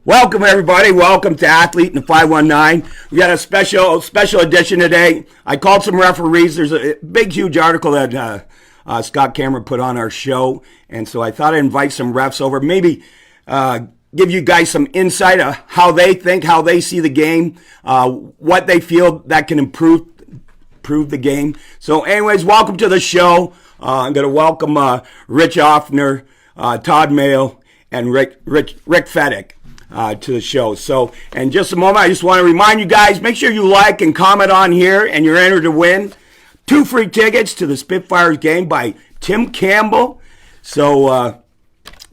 Welcome everybody. Welcome to Athlete in the 519. We got a special edition today. I called some referees. There's a big, huge article that Scott Cameron put on our show, and so I thought I'd invite some refs over. Maybe give you guys some insight of how they think, how they see the game, what they feel that can improve the game. So, anyways, welcome to the show. I'm going to welcome Rich Ofner, Todd Male, and Rick Fedak. To the show. So, in just a moment, I just want to remind you guys, make sure you like and comment on here, and you're entered to win 2 free tickets to the Spitfires game by Tim Campbell. So,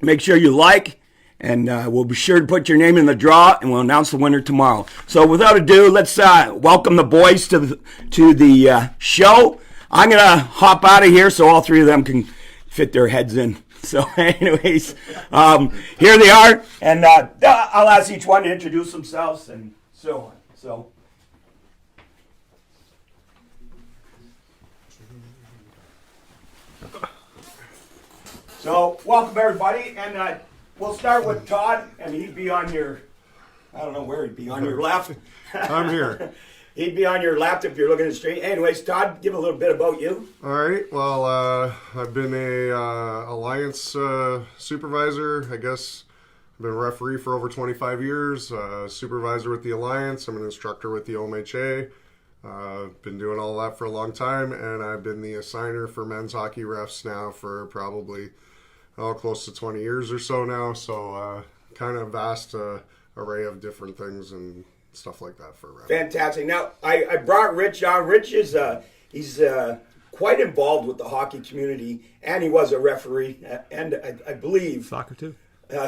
make sure you like, and we'll be sure to put your name in the draw, and we'll announce the winner tomorrow. So, without ado, let's welcome the boys to the show. I'm going to hop out of here so all three of them can fit their heads in. So, anyways, here they are, and I'll ask each one to introduce themselves and so on. So, welcome everybody, and we'll start with Todd, and he'd be on your, I don't know where he'd be, on your left. I'm here. He'd be on your left if you're looking at the street. Anyways, Todd, give a little bit about you. All right. Well, I've been a Alliance supervisor. I guess I've been a referee for over 25 years. Supervisor with the Alliance. I'm an instructor with the OMHA. Been doing all that for a long time, and I've been the assigner for men's hockey refs now for probably close to 20 years or so now. So kind of vast array of different things and stuff like that for ref. Fantastic. Now, I brought Rich on. Rich is he's quite involved with the hockey community, and he was a referee, and I believe soccer too.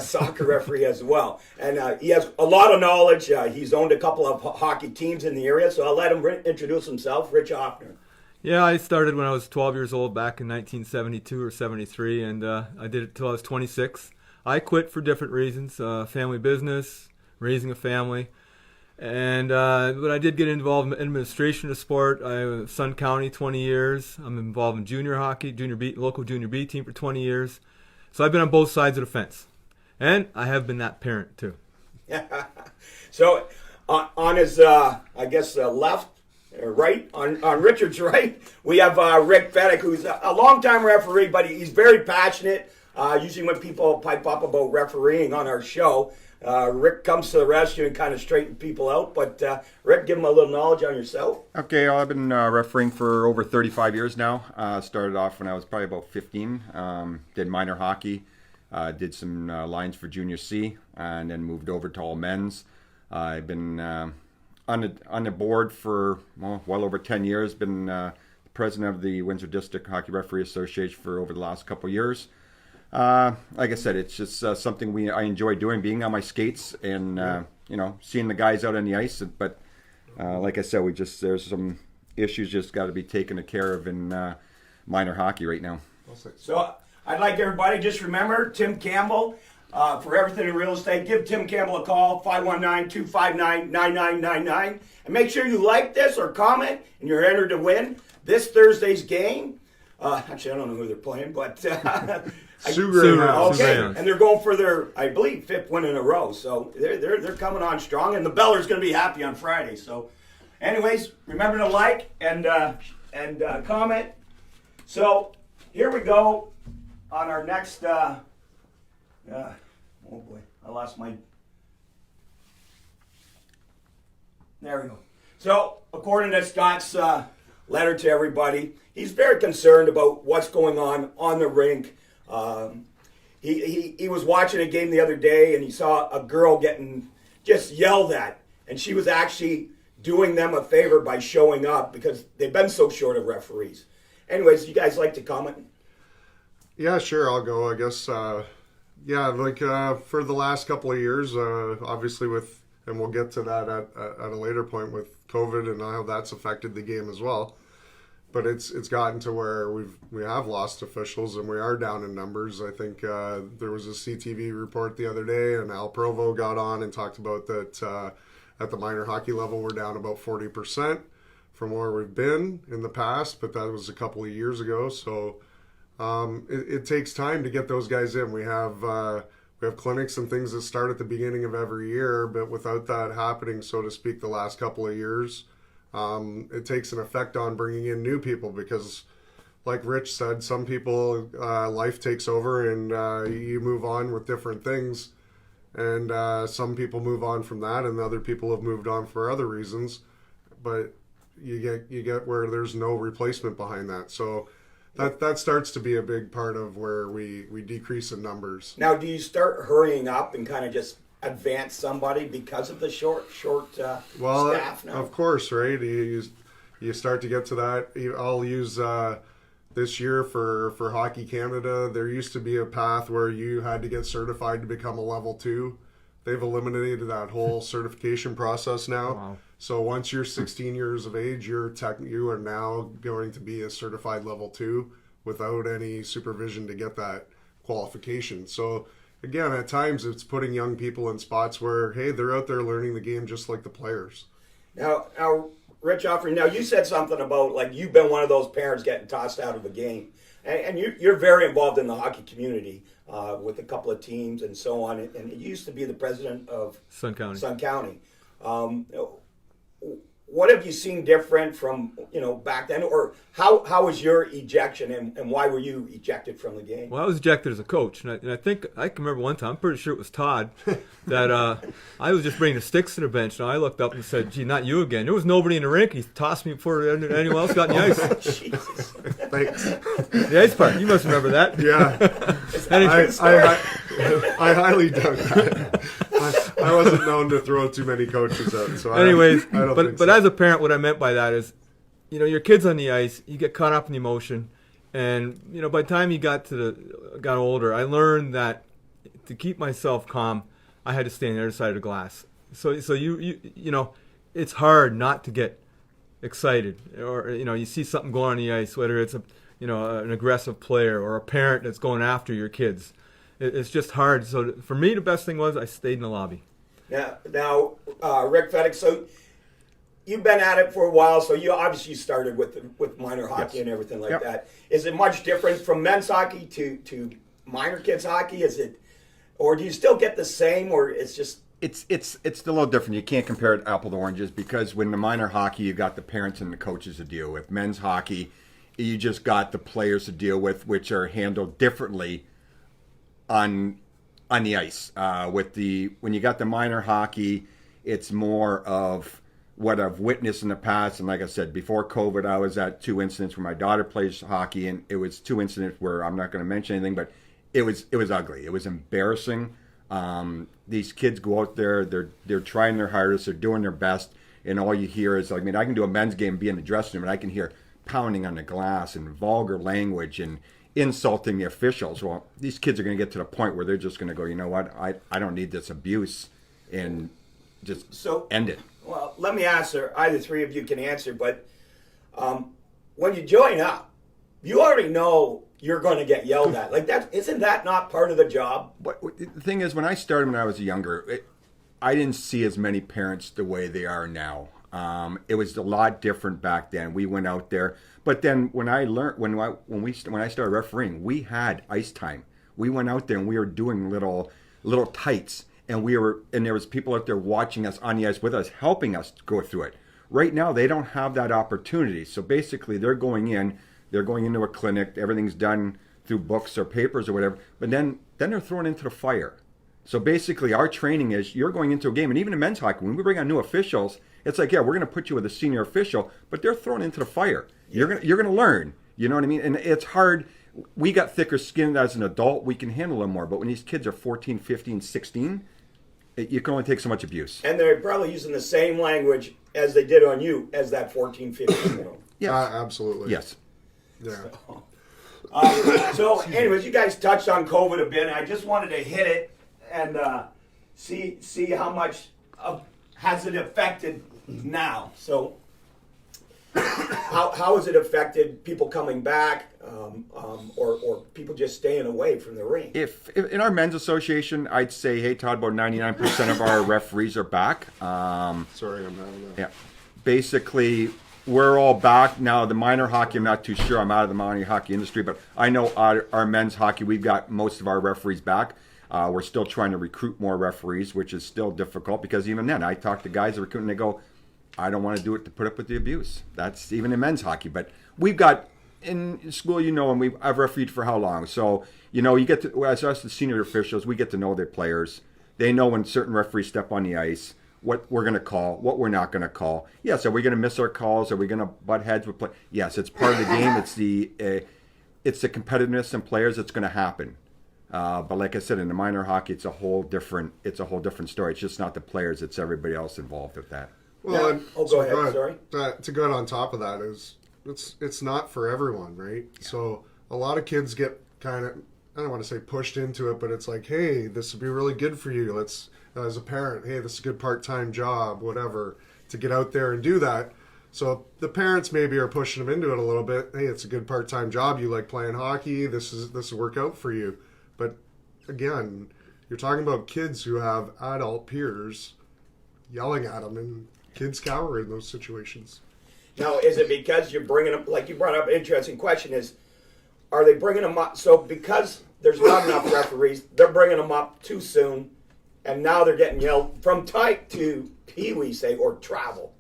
Soccer referee as well. And he has a lot of knowledge. He's owned a couple of hockey teams in the area, so I'll let him introduce himself. Rich Ofner. Yeah, I started when I was 12 years old back in 1972 or 73, and I did it till I was 26. I quit for different reasons, family business, raising a family. And but I did get involved in administration of sport. I was Sun County 20 years. I'm involved in junior hockey, local junior B team for 20 years. So I've been on both sides of the fence, and I have been that parent too. So on his I guess left or right, on Richard's right, we have Rick Fedak, who's a longtime referee, but he's very passionate. Usually when people pipe up about refereeing on our show, Rick comes to the rescue and kind of straighten people out. But Rick, give him a little knowledge on yourself. Okay, I've been refereeing for over 35 years now. Started off when I was probably about 15. Did minor hockey, did some lines for junior C, and then moved over to all men's. I've been on the board for well over 10 years. Been the president of the Windsor District Hockey Referee Association for over the last couple of years. Like I said, it's just something I enjoy doing, being on my skates and seeing the guys out on the ice. But like I said, there's some issues just got to be taken care of in minor hockey right now. So I'd like everybody just remember Tim Campbell for everything in real estate. Give Tim Campbell a call, 519-259-9999, and make sure you like this or comment, and you're entered to win this Thursday's game. Actually, I don't know who they're playing, but okay, and they're going for their, I believe, 5th win in a row. So they're coming on strong, and the Beller's going to be happy on Friday. So, anyways, remember to like and comment. So here we go on our next. Oh boy, I lost my. There we go. So according to Scott's letter to everybody, he's very concerned about what's going on the rink. He was watching a game the other day, and he saw a girl getting just yelled at, and she was actually doing them a favor by showing up because they've been so short of referees. Anyways, you guys like to comment? Yeah, sure, I'll go. I guess for the last couple of years, obviously and we'll get to that at a later point with COVID and how that's affected the game as well. But it's gotten to where we have lost officials and we are down in numbers. I think there was a CTV report the other day, and Al Provo got on and talked about that at the minor hockey level we're down about 40% from where we've been in the past, but that was a couple of years ago. So it takes time to get those guys in. We have we have clinics and things that start at the beginning of every year, but without that happening, so to speak, the last couple of years, it takes an effect on bringing in new people because, like Rich said, some people, life takes over and you move on with different things. And some people move on from that, and other people have moved on for other reasons. But you get where there's no replacement behind that. So that starts to be a big part of where we decrease in numbers. Now, do you start hurrying up and kind of just advance somebody because of the short staff now? Of course, right? You start to get to that. I'll use this year for Hockey Canada. There used to be a path where you had to get certified to become a level 2. They've eliminated that whole certification process now. Wow. So once you're 16 years of age, you are now going to be a certified level 2 without any supervision to get that qualification. So again, at times it's putting young people in spots where, hey, they're out there learning the game just like the players. Now, Rich Ofner, now you said something about like you've been one of those parents getting tossed out of a game, and you're very involved in the hockey community with a couple of teams and so on. And you used to be the president of Sun County. County. What have you seen different from back then, or how was your ejection, and why were you ejected from the game? Well, I was ejected as a coach, and I think I can remember one time. I'm pretty sure it was Todd that I was just bringing the sticks to the bench, and I looked up and said, "Gee, not you again." There was nobody in the rink. He tossed me before anyone else got in the ice. Jesus. Thanks. The ice part. You must remember that. Yeah. I highly doubt that. I wasn't known to throw too many coaches out. So Anyways, I don't think but so. as a parent, what I meant by that is, your kid's on the ice, you get caught up in the emotion, and by the time you got older, I learned that to keep myself calm, I had to stay on the other side of the glass. So you it's hard not to get excited, or you see something going on the ice, whether it's an aggressive player or a parent that's going after your kids. It's just hard. So for me, the best thing was I stayed in the lobby. Now, Rick Fedak, so you've been at it for a while, so you obviously started with minor hockey and everything like that. Is it much different from men's hockey to minor kids hockey? Or do you still get the same, or it's just... It's a little different. You can't compare it apple to oranges because when the minor hockey, you got the parents and the coaches to deal with. Men's hockey, you just got the players to deal with, which are handled differently on the ice. When you got the minor hockey, it's more of what I've witnessed in the past. And like I said, before COVID, I was at 2 incidents where my daughter plays hockey, and it was 2 incidents where I'm not going to mention anything, but it was ugly. It was embarrassing. These kids go out there, they're trying their hardest, they're doing their best, and all you hear is, I can do a men's game, be in the dressing room, and I can hear pounding on the glass and vulgar language and insulting the officials. Well, these kids are going to get to the point where they're just going to go, you know what, I don't need this abuse, and just end it. Well, let me answer. Either three of you can answer, but when you join up, you already know you're going to get yelled at. Like isn't that not part of the job? But the thing is, when I started when I was younger, I didn't see as many parents the way they are now. It was a lot different back then. We went out there, but then when I learned when I started refereeing, we had ice time. We went out there and we were doing little tights, and there was people out there watching us on the ice with us, helping us go through it. Right now, they don't have that opportunity. So basically, they're going into a clinic. Everything's done through books or papers or whatever. But then they're thrown into the fire. So basically, our training is you're going into a game, and even in men's hockey, when we bring on new officials, it's like, yeah, we're going to put you with a senior official, but they're thrown into the fire. You're going to learn. You know what I mean? And it's hard. We got thicker skin as an adult. We can handle them more. But when these kids are 14, 15, 16, you can only take so much abuse. And they're probably using the same language as they did on you as that 14, 15-year-old. Yeah, absolutely. Yes. Yeah. So, anyways, you guys touched on COVID a bit, and I just wanted to hit it and see how much has it affected now. So, how has it affected people coming back, or people just staying away from the ring? If in our men's association, I'd say, hey, Todd, about 99% of our referees are back. Sorry, I'm having that. Yeah, basically, we're all back now. The minor hockey, I'm not too sure. I'm out of the minor hockey industry, but I know our men's hockey, we've got most of our referees back. We're still trying to recruit more referees, which is still difficult because even then, I talk to guys that recruit and they go, I don't want to do it to put up with the abuse. That's even in men's hockey. But we've got, in school, and I've refereed for how long? So, you get to, as us, the senior officials, we get to know their players. They know when certain referees step on the ice, what we're going to call, what we're not going to call. Yes, are we going to miss our calls? Are we going to butt heads with play? Yes, it's part of the game. It's the competitiveness in players that's going to happen. But like I said, in the minor hockey, it's a whole different story. It's just not the players; it's everybody else involved with that. Well, yeah. Go ahead. Sorry. To go on top of that is it's not for everyone, right? Yeah. So a lot of kids get kind of, I don't want to say pushed into it, but it's like, hey, this would be really good for you. Let's, as a parent, hey, this is a good part-time job, whatever, to get out there and do that. So the parents maybe are pushing them into it a little bit. Hey, it's a good part-time job. You like playing hockey. This will work out for you. But again, you're talking about kids who have adult peers yelling at them, and kids cower in those situations. Now, is it because you're bringing them, like you brought up an interesting question, are they bringing them up? So because there's not enough referees, they're bringing them up too soon, and now they're getting yelled from tight to pee-wee, say, or travel.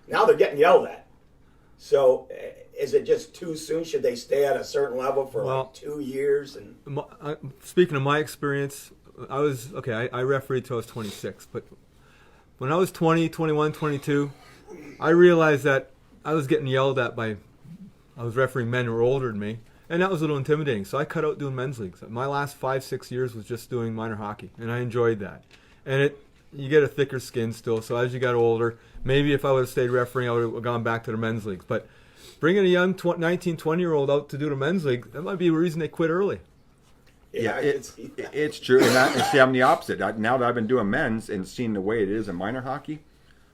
Now they're getting yelled at. So is it just too soon? Should they stay at a certain level for like 2 years? And speaking of my experience, I refereed till I was 26, but when I was 20, 21, 22, I realized that I was getting yelled at I was refereeing men who were older than me, and that was a little intimidating. So I cut out doing men's leagues. My last 5-6 years was just doing minor hockey, and I enjoyed that. And you get a thicker skin still, so as you got older, maybe if I would have stayed refereeing, I would have gone back to the men's leagues. But bringing a young 19, 20-year-old out to do the men's league, that might be a reason they quit early. Yeah, it's true. And see, I'm the opposite. Now that I've been doing men's and seeing the way it is in minor hockey,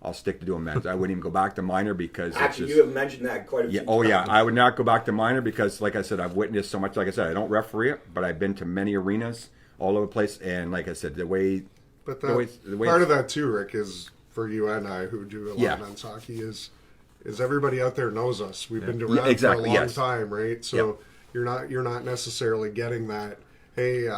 I'll stick to doing men's. I wouldn't even go back to minor because actually, it's just, you have mentioned that quite a few times. Oh, yeah. I would not go back to minor because, like I said, I've witnessed so much. Like I said, I don't referee it, but I've been to many arenas all over the place. And like I said, the way... But part of that, too, Rick, is for you and I who do a lot of men's hockey is everybody out there knows us. We've been around for a long time, right? So you're not necessarily getting that, hey...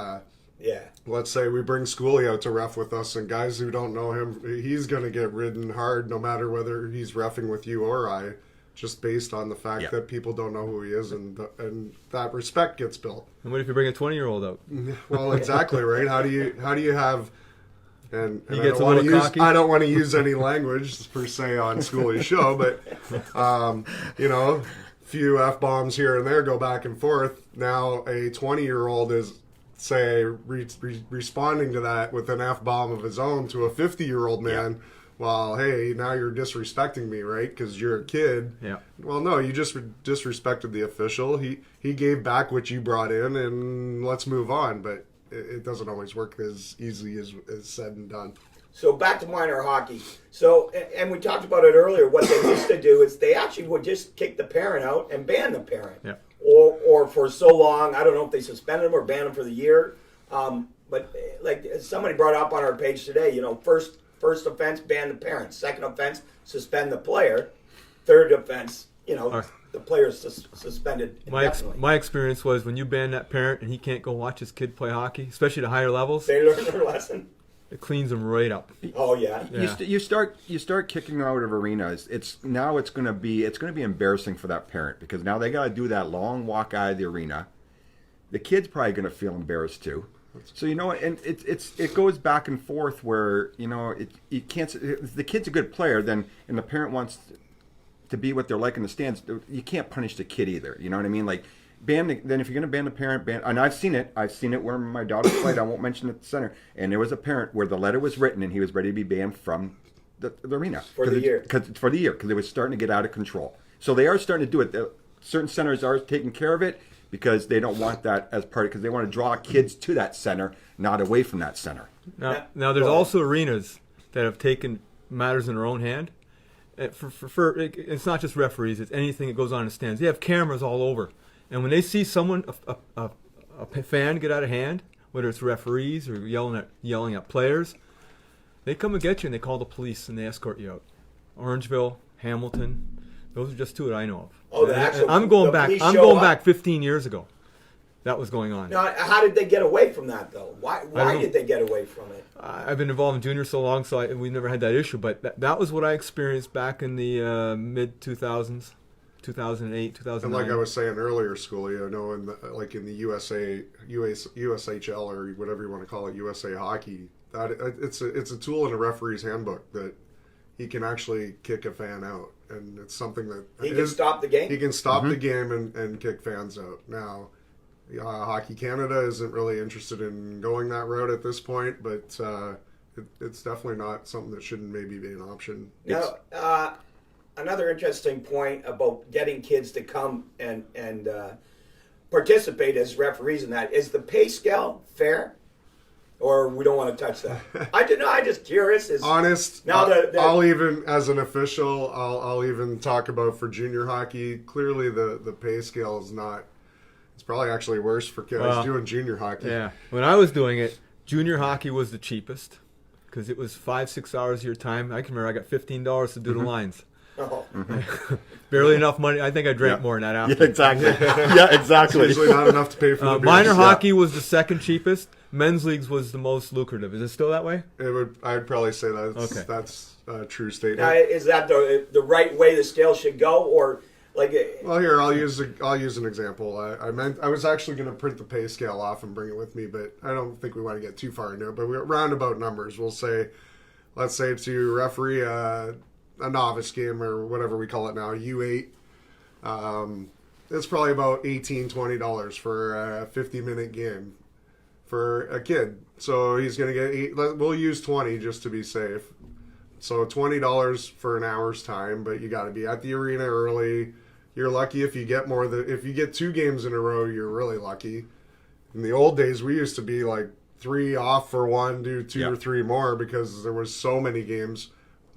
let's say we bring Schoolie out to ref with us, and guys who don't know him, he's going to get ridden hard no matter whether he's reffing with you or I, just based on the fact that people don't know who he is, and that respect gets built. And what if you bring a 20-year-old out? Well, exactly, right? How do you have... And he gets a little cocky. I don't want to use any language per se on Schoolie's show, but few F-bombs here and there go back and forth. Now a 20-year-old is, say, responding to that with an F-bomb of his own to a 50-year-old man. Well, hey, now you're disrespecting me, right? Because you're a kid. Yeah. Well, no, you just disrespected the official. He gave back what you brought in, and let's move on. But it doesn't always work as easily as said and done. So back to minor hockey. So, and we talked about it earlier, what they used to do is they actually would just kick the parent out and ban the parent. Yeah. Or for so long, I don't know if they suspended them or banned them for the year. But like somebody brought up on our page today, first offense, ban the parent. Second offense, suspend the player. Third offense, the player's suspended indefinitely. My experience was when you ban that parent and he can't go watch his kid play hockey, especially the higher levels. They learn their lesson. It cleans them right up. Oh yeah. You start kicking them out of arenas. It's going to be embarrassing for that parent because now they got to do that long walk out of the arena. The kid's probably going to feel embarrassed too. So and it goes back and forth where you can't. If the kid's a good player, and the parent wants to be what they're like in the stands, you can't punish the kid either. You know what I mean? Like. Then if you're going to ban the parent, and I've seen it where my daughter played. I won't mention it at the center, and there was a parent where the letter was written and he was ready to be banned from the arena for the year because it was starting to get out of control. So they are starting to do it. Certain centers are taking care of it because they don't want that as part because they want to draw kids to that center, not away from that center. Now there's also arenas that have taken matters in their own hand. It's not just referees; it's anything that goes on in the stands. They have cameras all over. And when they see someone, a fan get out of hand, whether it's referees or yelling at players, they come and get you and they call the police and they escort you out. Orangeville, Hamilton, those are just two that I know of. Oh, I'm going back 15 years ago. that was going on. Now, how did they get away from that, though? Why know. did they get away from it? I've been involved in junior so long, so we've never had that issue. But that was what I experienced back in the mid 2000s, 2008, 2009. And like I was saying earlier, Scully, I know in the USHL or whatever you want to call it, USA Hockey, that it's a tool in a referee's handbook that he can actually kick a fan out, and it's something that he can stop the game. He can stop the game and kick fans out. Now, Hockey Canada isn't really interested in going that route at this point, but it's definitely not something that shouldn't maybe be an option. Now, another interesting point about getting kids to come and participate as referees in that is the pay scale fair, or we don't want to touch that. I'm just curious. Honest. Now I'll even as an official, I'll even talk about for junior hockey. Clearly, the pay scale is not. It's probably actually worse for kids doing junior hockey. Yeah, when I was doing it, junior hockey was the cheapest because it was 5-6 hours of your time. I can remember I got $15 to do the lines. Oh. Barely enough money. I think I drank more than that after. Yeah, exactly. Yeah, exactly. It's usually not enough to pay for the beers. Minor hockey was the second cheapest. Men's leagues was the most lucrative. Is it still that way? I'd probably say that's a true statement. Now, is that the right way the scale should go, or like? Well, here I'll use an example. I was actually going to print the pay scale off and bring it with me, but I don't think we want to get too far into it. But we're roundabout numbers. We'll say, let's say to referee a novice game or whatever we call it now, U8. It's probably about $18-20 for a 50-minute game for a kid. So he's going to get we'll use 20 just to be safe. So $20 for an hour's time, but you got to be at the arena early. You're lucky if you get if you get 2 games in a row, you're really lucky. In the old days, we used to be like 3 off for 1, do 2 or 3 more because there was so many games.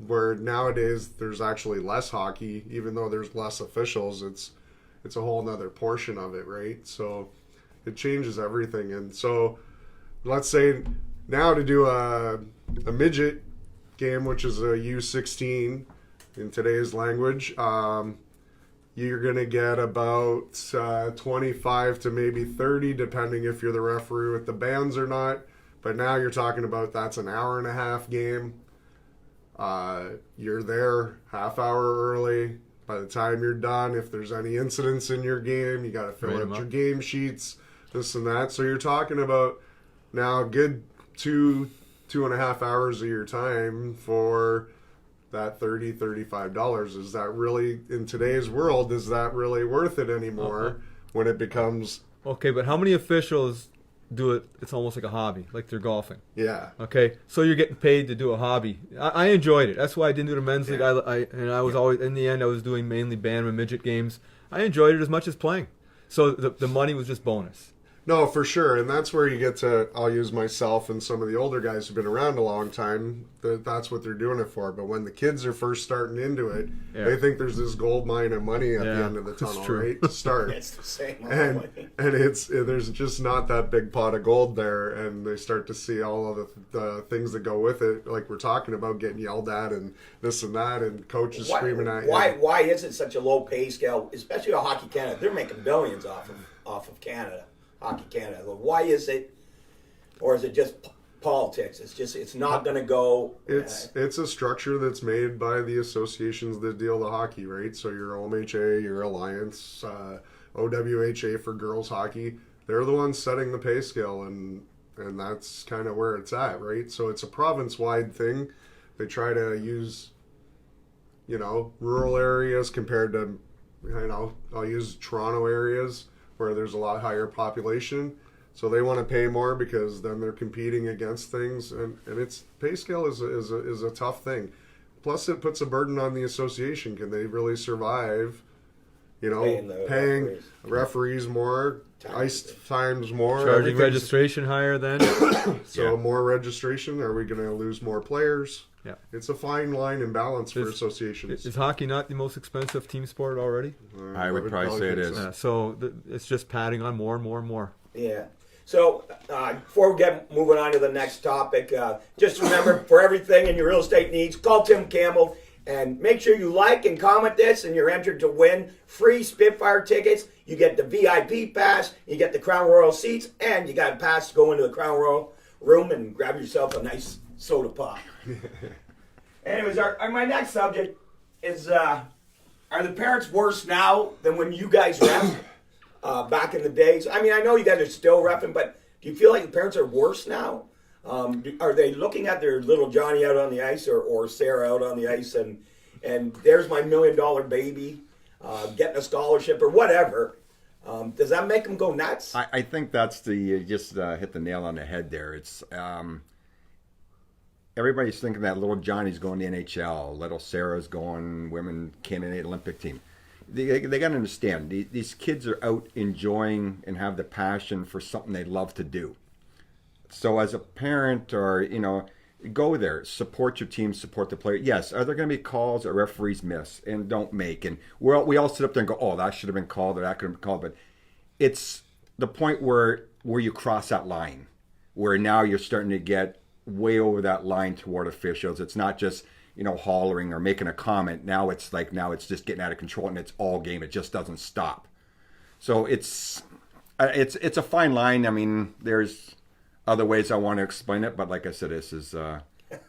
Where nowadays there's actually less hockey, even though there's less officials, it's a whole nother portion of it, right? So it changes everything. And so let's say now to do a midget game, which is a U16 in today's language, you're going to get about 25 to maybe 30, depending if you're the referee with the bands or not. But now you're talking about that's an hour and a half game. You're there half hour early. By the time you're done, if there's any incidents in your game, you got to fill out your game sheets, this and that. So you're talking about now a good 2.5 hours of your time for that $30-$35. Is that really, in today's world, is that really worth it anymore when it becomes... Okay, but how many officials do it? It's almost like a hobby, like they're golfing. Yeah. Okay, so you're getting paid to do a hobby. I enjoyed it. That's why I didn't do the men's league. I was always, in the end, I was doing mainly band and midget games. I enjoyed it as much as playing. So the money was just bonus. No, for sure, and that's where you get to, I'll use myself and some of the older guys who've been around a long time, that's what they're doing it for. But when the kids are first starting into it, they think there's this gold mine of money at the end of the tunnel, right, to start. It's the same. And there's just not that big pot of gold there, and they start to see all of the things that go with it, like we're talking about, getting yelled at and this and that, and coaches screaming at you. Why is it such a low pay scale, especially on Hockey Canada? They're making billions off of Canada. Hockey Canada. Why is it, or is it just politics? It's not going to go. It's a structure that's made by the associations that deal the hockey, right? So your OMHA, your Alliance, OWHA for girls hockey, they're the ones setting the pay scale, and that's kind of where it's at, right? So it's a province-wide thing. They try to use, rural areas compared to, I'll use Toronto areas, where there's a lot higher population, so they want to pay more because then they're competing against things, and it's pay scale is a tough thing. Plus, it puts a burden on the association. Can they really survive? Paying referees more, ice times more, charging registration higher then. So more registration. Are we going to lose more players? Yeah, it's a fine line and balance for associations. Is hockey not the most expensive team sport already? I would probably say it is. Yeah, so it's just padding on more and more and more. Yeah. So before we get moving on to the next topic, just remember, for everything in your real estate needs, call Tim Campbell, And make sure you like and comment this, and you're entered to win free Spitfire tickets. You get the VIP pass, you get the Crown Royal seats, and you got a pass to go into the Crown Royal room and grab yourself a nice soda pop. Anyways, my next subject is, are the parents worse now than when you guys ref back in the days? I mean, I know you guys are still refing, but do you feel like the parents are worse now? Are they looking at their little Johnny out on the ice or Sarah out on the ice and there's my $1 million baby getting a scholarship or whatever? Does that make them go nuts? I think that's you just hit the nail on the head there. It's everybody's thinking that little Johnny's going to NHL, little Sarah's going women candidate Olympic team. They got to understand these kids are out enjoying and have the passion for something they love to do. So as a parent, or go there, support your team, support the player. Yes, are there going to be calls that referees miss and don't make? And we all sit up there and go, oh, that should have been called or that could have been called. But it's the point where you cross that line, where now you're starting to get way over that line toward officials. It's not just hollering or making a comment. Now it's just getting out of control and it's all game. It just doesn't stop. So it's a fine line. I mean, there's other ways I want to explain it, but like I said, this is I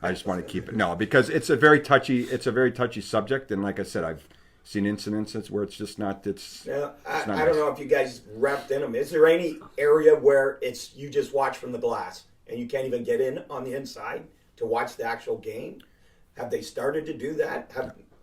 just want to keep it because it's a very touchy subject, and like I said, I've seen instances where it's just not. I don't know if you guys wrapped in them. Is there any area where you just watch from the glass and you can't even get in on the inside to watch the actual game? Have they started to do that?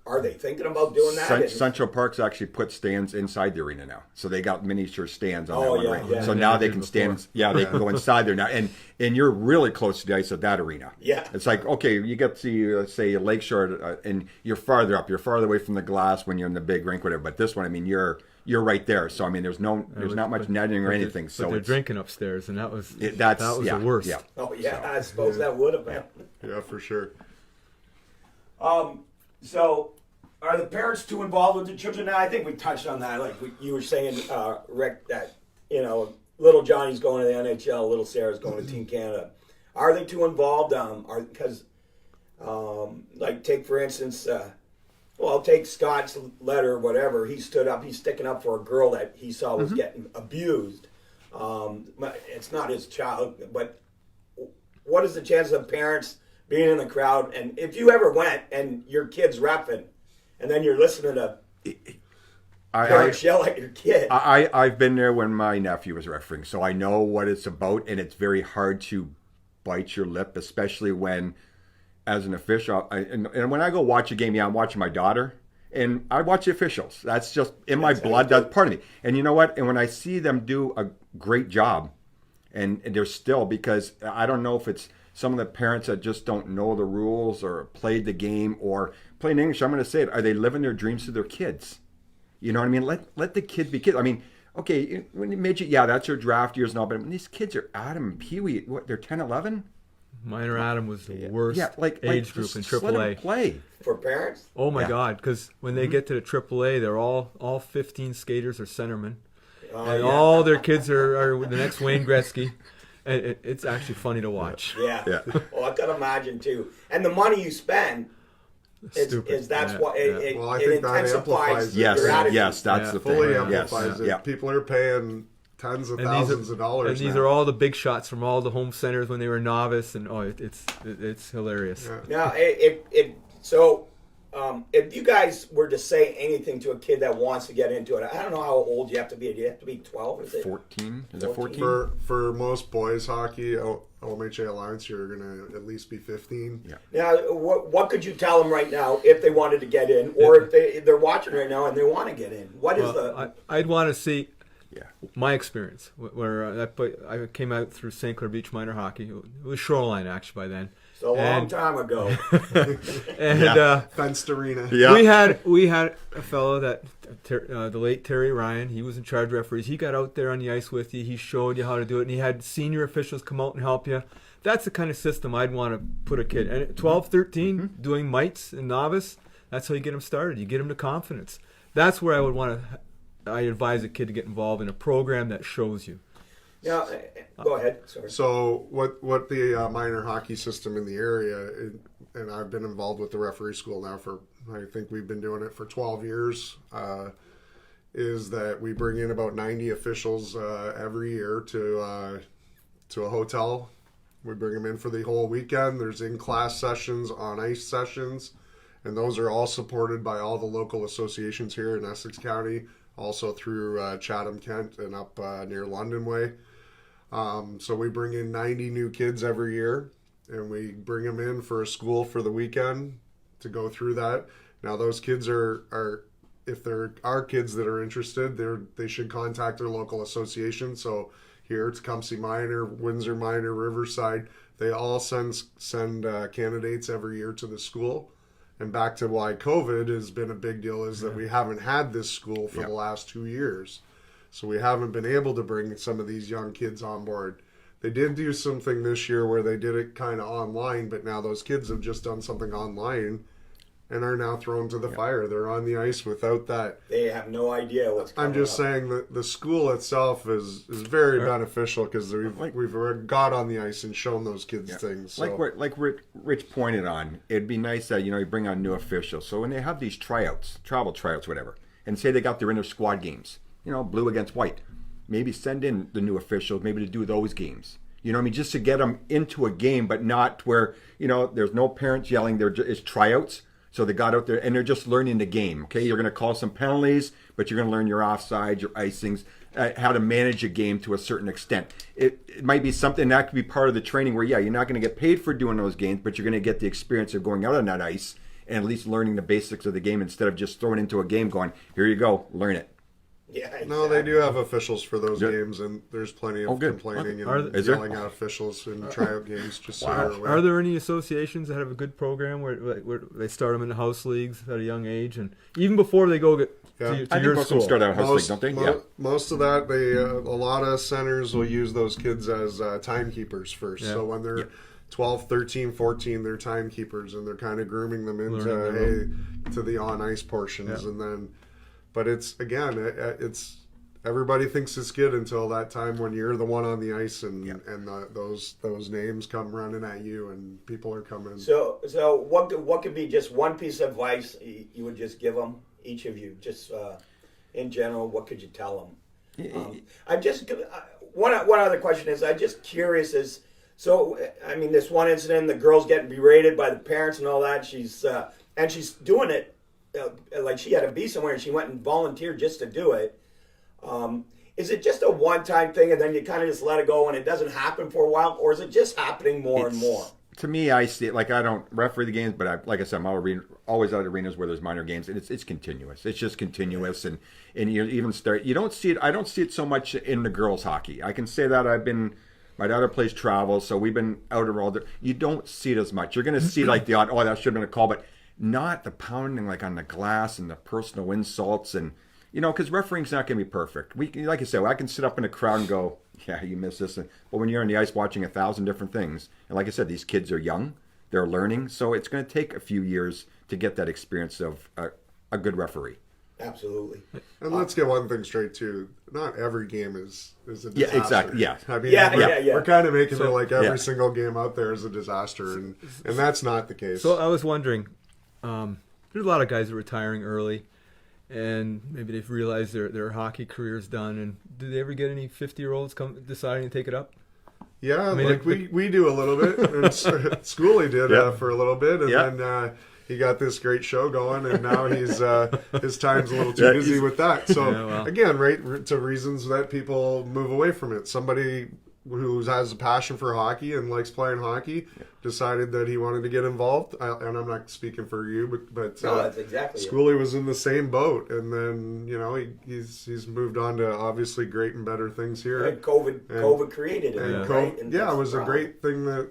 Are they thinking about doing that? Central Park's actually put stands inside the arena now, so they got miniature stands on that one. Yeah. So now they can stand. Yeah, they can go inside there now, and you're really close to the ice of that arena. Yeah, it's like, okay, you get to say Lakeshore, and you're farther up, you're farther away from the glass when you're in the big rink, whatever. But this one, I mean, you're right there. So I mean, there's not much netting or anything. So they're drinking upstairs, and that was the worst. Yeah. Oh yeah, I suppose that would have been. Yeah, for sure. So, are the parents too involved with the children now? I think we touched on that. Like you were saying, Rick, that little Johnny's going to the NHL, little Sarah's going to Team Canada. Are they too involved? Like take for instance, take Scott's letter or whatever. He stood up. He's sticking up for a girl that he saw was getting abused. It's not his child, but what is the chance of parents being in the crowd? And if you ever went and your kid's repping, and then you're listening to parents yell at your kid. I've been there when my nephew was refereeing, so I know what it's about, and it's very hard to bite your lip, especially when, as an official, and when I go watch a game, I'm watching my daughter, and I watch the officials. That's just in my blood. That's part of me. And you know what? And when I see them do a great job, and they're still, because I don't know if it's some of the parents that just don't know the rules or played the game, or plain English, I'm going to say it, are they living their dreams to their kids? You know what I mean? Let the kid be kids. I mean, okay, when you midget, that's your draft years and all, but when these kids are Adam and Pee Wee, they're 10, 11? Minor Adam was the worst age group in AAA. Let them play. For parents? Oh my God, because when they get to the AAA, they're all 15 skaters are centermen. All their kids are the next Wayne Gretzky. And it's actually funny to watch. Yeah. Well, I can imagine too. And the money you spend is that's what it intensifies your attitude. Yes, that's the fully thing. amplifies it. People are paying tens of thousands of dollars. And these are all the big shots from all the home centers when they were novice, and it's hilarious. Yeah. Now, if you guys were to say anything to a kid that wants to get into it, I don't know how old you have to be. Do you have to be 12? Is it 14? Is it 14? For most boys hockey, OMHA Alliance, you're going to at least be 15. Yeah. Now, what could you tell them right now if they wanted to get in, or if they're watching right now and they want to get in? I'd want to see my experience where I came out through St. Clair Beach Minor Hockey. It was Shoreline actually by then. So a long time ago. And fenced arena. Yeah. We had a fellow that the late Terry Ryan. He was in charge of referees. He got out there on the ice with you. He showed you how to do it, and he had senior officials come out and help you. That's the kind of system I'd want to put a kid. And at 12, 13, doing mites and novice. That's how you get them started. You get them to confidence. That's where I advise a kid to get involved in a program that shows you. Now, go ahead. Sorry. So what the minor hockey system in the area, and I've been involved with the referee school now for, I think we've been doing it for 12 years, is that we bring in about 90 officials every year to a hotel. We bring them in for the whole weekend. There's in-class sessions, on-ice sessions, and those are all supported by all the local associations here in Essex County, also through Chatham, Kent, and up near London Way. So we bring in 90 new kids every year, and we bring them in for a school for the weekend to go through that. Now those kids are if there are kids that are interested, they should contact their local association. So here, Tecumseh Minor, Windsor Minor, Riverside, they all send candidates every year to the school. And back to why COVID has been a big deal is that we haven't had this school for the last 2 years. So we haven't been able to bring some of these young kids on board. They did do something this year where they did it kind of online, but now those kids have just done something online and are now thrown to the fire. They're on the ice without that. They have no idea what's coming I'm just saying that the school itself is very beneficial because we've got on the ice and shown those kids things. So. Like Rich pointed on, it'd be nice that you bring on new officials. So when they have these tryouts, travel tryouts, whatever, and say they got their inter squad games, blue against white, maybe send in the new officials, maybe to do those games. Just to get them into a game, but not where there's no parents yelling. It's tryouts. So they got out there and they're just learning the game. Okay, you're going to call some penalties, but you're going to learn your offsides, your icings, how to manage a game to a certain extent. It might be something that could be part of the training where, you're not going to get paid for doing those games, but you're going to get the experience of going out on that ice and at least learning the basics of the game instead of just throwing into a game going, here you go, learn it. Yeah, exactly. No, they do have officials for those games, and there's plenty of complaining and yelling at officials in tryout games. Just so you're aware. Are there any associations that have a good program where they start them in the house leagues at a young age, and even before they go get to I your think most of school? them start out house league, don't they? Most of that, a lot of centers will use those kids as timekeepers first. Yeah. So when they're 12, 13, 14, they're timekeepers, and they're kind of grooming them into to the on-ice portions, and then. But it's everybody thinks it's good until that time when you're the one on the ice and those names come running at you and people are coming. So what could be just one piece of advice you would just give them, each of you, just in general? What could you tell them? I'm just one other question is I'm just curious is this one incident, the girl's getting berated by the parents and all that. She's doing it. Like she had to be somewhere and she went and volunteered just to do it. Is it just a one-time thing and then you kind of just let it go and it doesn't happen for a while, or is it just happening more and more? To me, I see it like I don't referee the games, but like I said, I'm always out at arenas where there's minor games, and it's continuous. It's just continuous, and you even start. You don't see it. I don't see it so much in the girls' hockey. I can say that my daughter plays travel, so we've been out around there. You don't see it as much. You're going to see like the odd, that should have been a call, but not the pounding like on the glass and the personal insults and because refereeing's not going to be perfect. Like I said, I can sit up in a crowd and go, yeah, you missed this. But when you're on the ice watching 1,000 different things, and like I said, these kids are young, they're learning, so it's going to take a few years to get that experience of a good referee. Absolutely. And let's get one thing straight too. Not every game is a disaster. Yeah, exactly. Yeah. I mean, we're kind of making it like every single game out there is a disaster, and that's not the case. So I was wondering, there's a lot of guys that are retiring early, and maybe they've realized their hockey career's done. And do they ever get any 50-year-olds deciding to take it up? Yeah, we do a little bit. And Schoolie did for a little bit, and then he got this great show going, and now he's his time's a little too busy with that. So again, right to reasons that people move away from it. Somebody who has a passion for hockey and likes playing hockey decided that he wanted to get involved. And I'm not speaking for you, but no, that's exactly Schoolie was in the same boat, and then he's moved on to obviously great and better things here. And COVID created it, right? And it was a great thing that.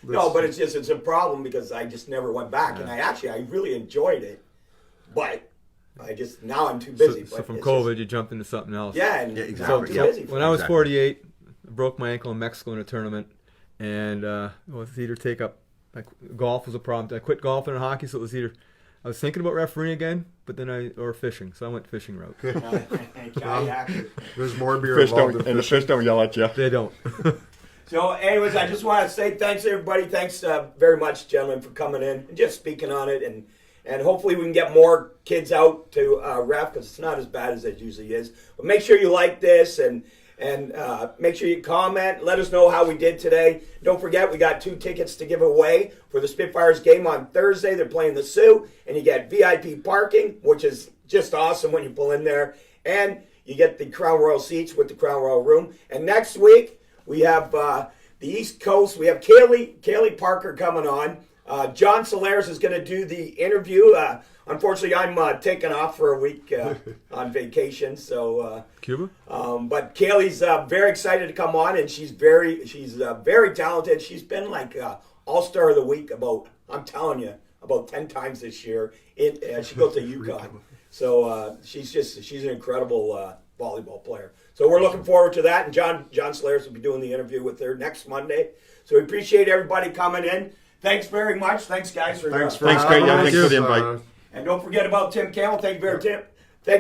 No, but it's a problem because I just never went back, and I really enjoyed it, but now I'm too busy. So from COVID, you jumped into something else. Yeah, and now I'm too busy. When I was 48. I broke my ankle in Mexico in a tournament, and it was either take up golf was a problem. I quit golfing and hockey, so it was either I was thinking about refereeing again, but then or fishing, so I went fishing route. There's more beer involved in the fish don't yell at you. They don't. So, anyways, I just want to say thanks to everybody. Thanks very much, gentlemen, for coming in and just speaking on it. And hopefully we can get more kids out to ref, because it's not as bad as it usually is. But make sure you like this and make sure you comment. Let us know how we did today. Don't forget, we got 2 tickets to give away for the Spitfires game on Thursday. They're playing the Sioux, and you get VIP parking, which is just awesome when you pull in there. And you get the Crown Royal seats with the Crown Royal room. And next week, we have the East Coast. We have Kaylee Parker coming on. John Solares is going to do the interview. Unfortunately, I'm taking off for a week on vacation. So Cuba? But Kaylee's very excited to come on, and she's very talented. She's been like All-Star of the Week I'm telling you, about 10 times this year. She goes to UConn. So she's an incredible volleyball player. So we're looking forward to that. And John Solares will be doing the interview with her next Monday. So we appreciate everybody coming in. Thanks very much. Thanks, guys. Thanks, Craig. having Yeah, us. thanks for the invite. And don't forget about Tim Campbell. Thank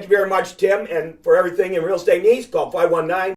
you very much, Tim. And for everything in real estate needs, call 519